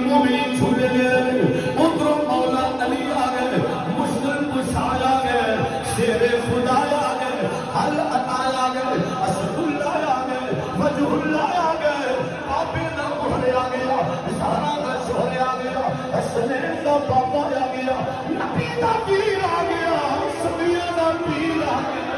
مومنین جھولے دے رہے ادھر مولا علی آ گئے مشکل کشا آ گئے شیر خدا آ گئے حل عطا آ گئے اسد اللہ آ گئے وجہ اللہ آ گئے پاپے دا گھوڑے آ گیا سارا دا شہرے آ گیا حسنین دا پاپا آ گیا نبی دا پیر آ گیا سبیہ دا پیر آ گیا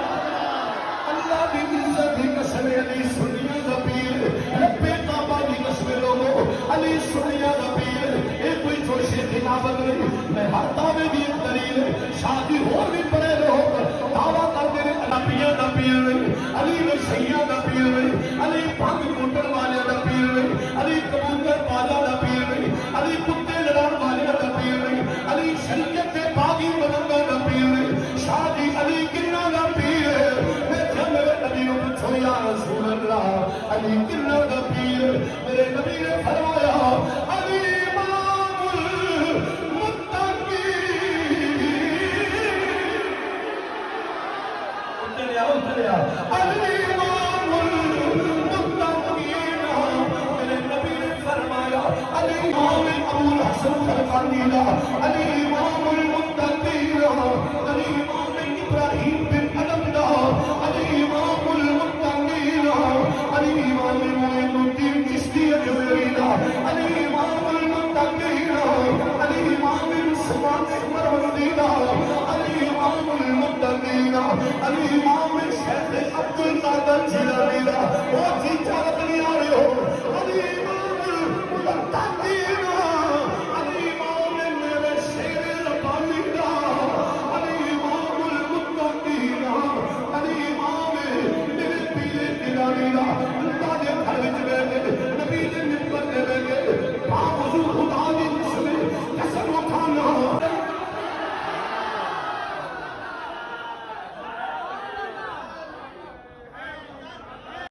اللہ دی عزت ہی قسم علی سنیہ دا پیر رب کعبہ دی قسم لوگو علی سنیہ دا پیر ایک کوئی جوشی خلافت نہیں میں ہر دعوے بھی ایک دلیل شادی ہو بھی پڑے رہو دعویٰ کر دے نبیہ دا پیر علی وشیہ دا پیر علی بھنگ موٹر والے دا پیر علی کبوتر بالا دا پیر علی کتے لڑان والے دا پیر علی شریعت کے باغی بنندہ دا پیر شادی علی کنہ دا پیر میں جب میرے نبی کو پوچھو یا رسول اللہ علی کنہ دا پیر میرے نبی نے فرمایا علی امام المتقین علی امام المتقین میرے نبی نے فرمایا علی امام ابو الحسن خلقانی علی امام المتقین علی امام ابراہیم بن ادم علی امام المتقین علی امام معین الدین چشتی جویری علی امام المتقین علی امام سلمان مروردی علی امام المتقین علی